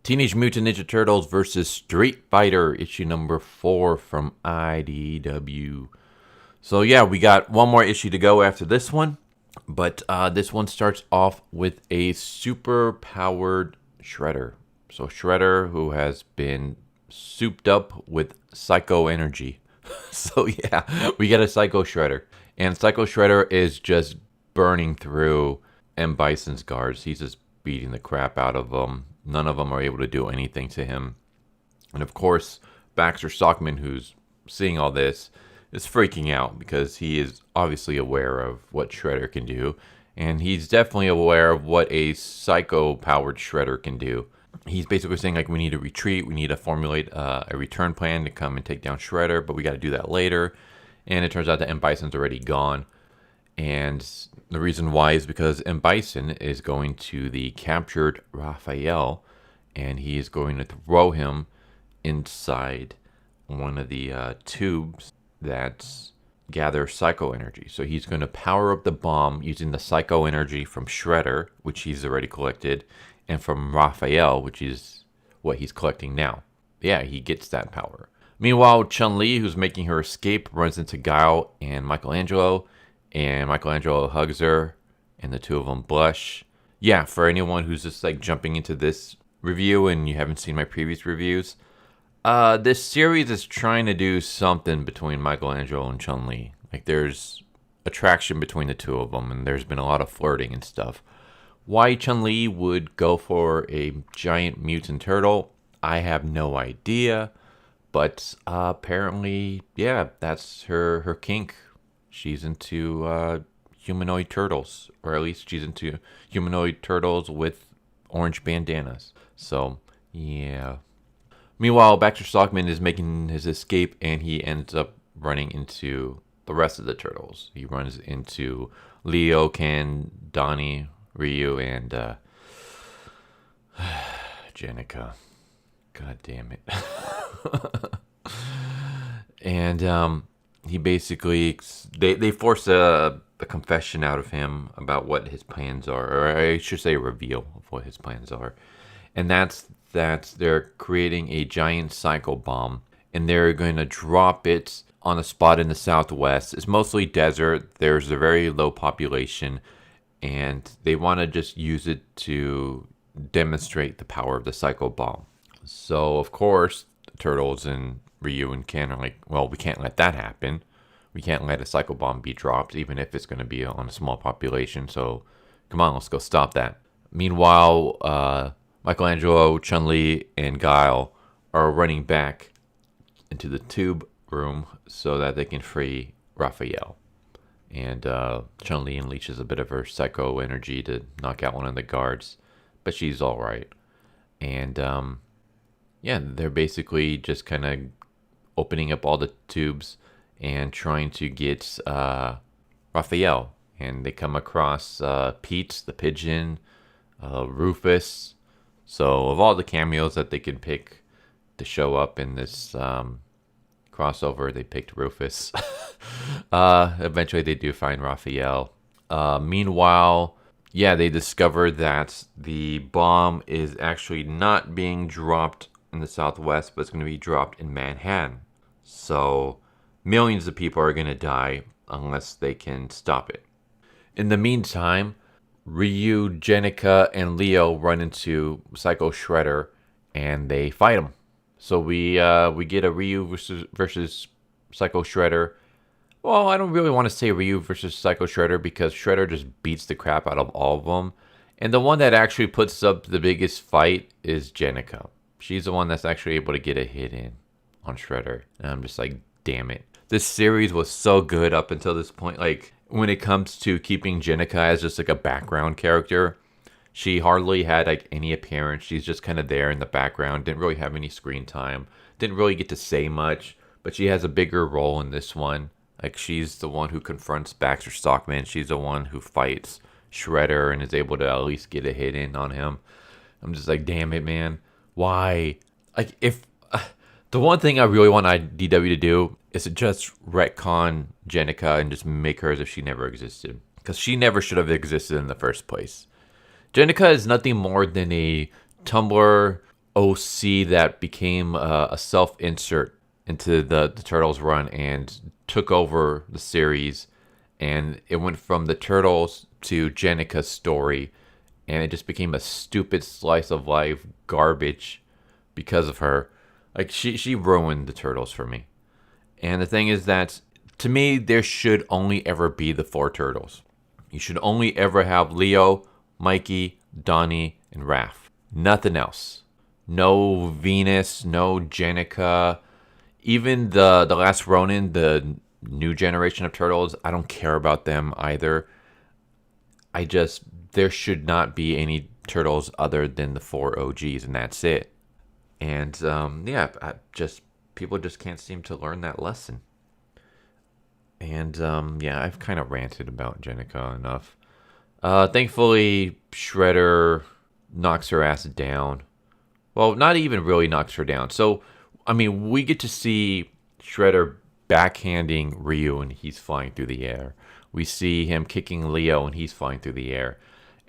Teenage Mutant Ninja Turtles versus Street Fighter, issue number 4 from IDW. So yeah, we got one more issue to go after this one, but this one starts off with a super-powered Shredder. So Shredder, who has been souped up with psycho energy. So yeah, we get a Psycho Shredder. And Psycho Shredder is just burning through M. Bison's guards. He's just beating the crap out of them. None of them are able to do anything to him. And of course, Baxter Stockman, who's seeing all this, is freaking out because he is obviously aware of what Shredder can do. And he's definitely aware of what a psycho-powered Shredder can do. He's basically saying, like, we need to retreat. We need to formulate a return plan to come and take down Shredder, but we got to do that later. And it turns out that M. Bison's already gone. And the reason why is because M. Bison is going to the captured Raphael, and he is going to throw him inside one of the tubes that gather psycho energy. So he's going to power up the bomb using the psycho energy from Shredder, which he's already collected, and from Raphael, which is what he's collecting now. Yeah, he gets that power. Meanwhile, Chun-Li, who's making her escape, runs into Guile and Michelangelo, and Michelangelo hugs her, and the two of them blush. Yeah, for anyone who's just like jumping into this review and you haven't seen my previous reviews, this series is trying to do something between Michelangelo and Chun-Li. Like, there's attraction between the two of them, and there's been a lot of flirting and stuff. Why Chun-Li would go for a giant mutant turtle, I have no idea. But apparently, yeah, that's her kink. She's into humanoid turtles, or at least she's into humanoid turtles with orange bandanas. So, yeah. Meanwhile, Baxter Stockman is making his escape, and he ends up running into the rest of the turtles. He runs into Leo, Ken, Donnie, Ryu, and Jennika. God damn it. And he basically, they force a confession out of him about what his plans are, or I should say a reveal of what his plans are. And that's that they're creating a giant cycle bomb, and they're going to drop it on a spot in the southwest. It's mostly desert. There's a very low population, and they want to just use it to demonstrate the power of the cycle bomb. So, of course, the Turtles and Ryu and Ken are like, well, we can't let that happen. We can't let a cycle bomb be dropped, even if it's going to be on a small population. So, come on, let's go stop that. Meanwhile, Michelangelo, Chun-Li, and Guile are running back into the tube room so that they can free Raphael. And Chun-Li unleashes a bit of her psycho energy to knock out one of the guards, but she's all right. And yeah, they're basically just kind of opening up all the tubes and trying to get Raphael. And they come across Pete, the pigeon, Rufus. So of all the cameos that they could pick to show up in this crossover, they picked Rufus. Eventually they do find Raphael. Meanwhile, yeah, they discover that the bomb is actually not being dropped in the southwest, but it's going to be dropped in Manhattan. So millions of people are going to die unless they can stop it. In the meantime, Ryu, Jennika, and Leo run into Psycho Shredder, and they fight him. So we get a Ryu versus Psycho Shredder. Well, I don't really want to say Ryu versus Psycho Shredder because Shredder just beats the crap out of all of them. And the one that actually puts up the biggest fight is Jennika. She's the one that's actually able to get a hit in on Shredder. And I'm just like, damn it. This series was so good up until this point. Like, when it comes to keeping Jennika as just like a background character, she hardly had like any appearance. She's just kind of there in the background. Didn't really have any screen time. Didn't really get to say much. But she has a bigger role in this one. Like, she's the one who confronts Baxter Stockman. She's the one who fights Shredder and is able to at least get a hit in on him. I'm just like, damn it, man. Why? Like, if the one thing I really want IDW to do is to just retcon Jennika and just make her as if she never existed. Because she never should have existed in the first place. Jennika is nothing more than a Tumblr OC that became a self-insert into the Turtles run and took over the series. And it went from the Turtles to Jennika's story. And it just became a stupid slice of life garbage because of her. Like, she ruined the Turtles for me. And the thing is that, to me, there should only ever be the 4 Turtles. You should only ever have Leo, Mikey, Donnie, and Raph. Nothing else. No Venus, no Jennika. Even the last Ronin, the new generation of Turtles, I don't care about them either. There should not be any Turtles other than the 4 OGs, and that's it. And, people just can't seem to learn that lesson. And, I've kind of ranted about Jennika enough. Thankfully, Shredder knocks her ass down. Well, not even really knocks her down. So, I mean, we get to see Shredder backhanding Ryu and he's flying through the air. We see him kicking Leo and he's flying through the air.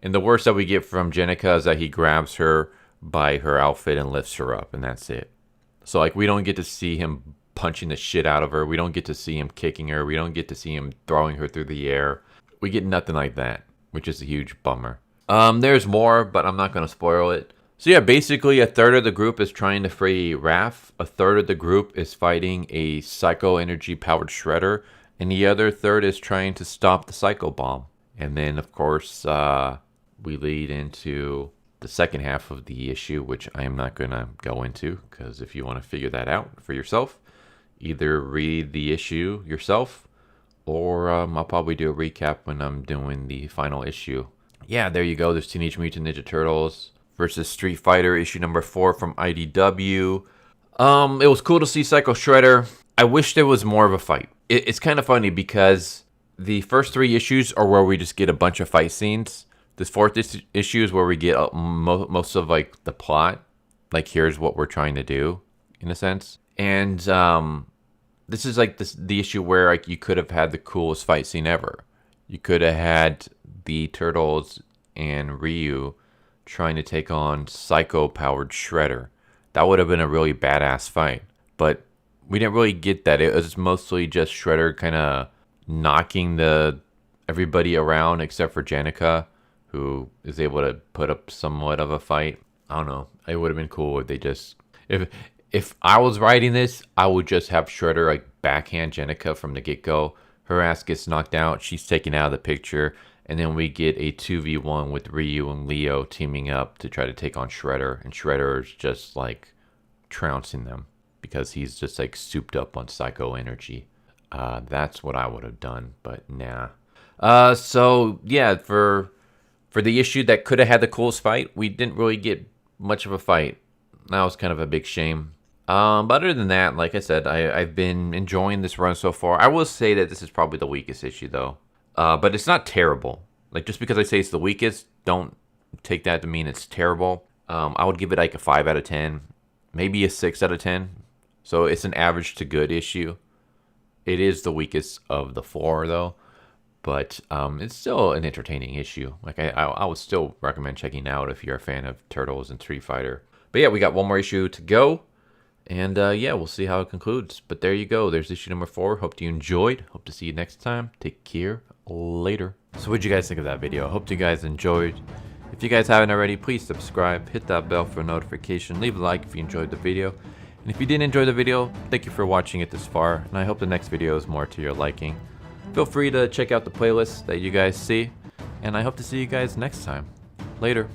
And the worst that we get from Jennika is that he grabs her by her outfit and lifts her up, and that's it. So, like, we don't get to see him punching the shit out of her. We don't get to see him kicking her. We don't get to see him throwing her through the air. We get nothing like that, which is a huge bummer. There's more, but I'm not going to spoil it. So yeah, basically a third of the group is trying to free Raph. A third of the group is fighting a psycho energy powered Shredder. And the other third is trying to stop the Psycho Bomb. And then, of course, we lead into the second half of the issue, which I am not going to go into, because if you want to figure that out for yourself, either read the issue yourself, or I'll probably do a recap when I'm doing the final issue. Yeah, there you go. There's Teenage Mutant Ninja Turtles versus Street Fighter, issue number 4 from IDW. It was cool to see Psycho Shredder. I wish there was more of a fight. It's kind of funny because the first 3 issues are where we just get a bunch of fight scenes. This 4th issue is where we get most of like the plot. Like, here's what we're trying to do, in a sense. And this is like the issue where like you could have had the coolest fight scene ever. You could have had the Turtles and Ryu trying to take on psycho-powered Shredder. That would have been a really badass fight. But we didn't really get that. It was mostly just Shredder kind of knocking everybody around except for Jennika, who is able to put up somewhat of a fight. I don't know. It would have been cool if they just... If I was writing this, I would just have Shredder like backhand Jennika from the get-go. Her ass gets knocked out. She's taken out of the picture. And then we get a 2v1 with Ryu and Leo teaming up to try to take on Shredder. And Shredder's just like trouncing them because he's just like souped up on psycho energy. That's what I would have done, but nah. So yeah, for the issue that could have had the coolest fight, we didn't really get much of a fight. That was kind of a big shame. But other than that, like I said, I've been enjoying this run so far. I will say that this is probably the weakest issue, though. But it's not terrible. Like, just because I say it's the weakest, don't take that to mean it's terrible. I would give it like a 5 out of 10. Maybe a 6 out of 10. So it's an average to good issue. It is the weakest of the 4, though. But it's still an entertaining issue. Like, I would still recommend checking out if you're a fan of Turtles and Street Fighter. But yeah, we got one more issue to go. And yeah, we'll see how it concludes. But there you go. There's issue number 4. Hope you enjoyed. Hope to see you next time. Take care. Later. So what'd you guys think of that video? Hope you guys enjoyed. If you guys haven't already, please subscribe. Hit that bell for a notification. Leave a like if you enjoyed the video. And if you didn't enjoy the video, thank you for watching it this far. And I hope the next video is more to your liking. Feel free to check out the playlist that you guys see. And I hope to see you guys next time. Later.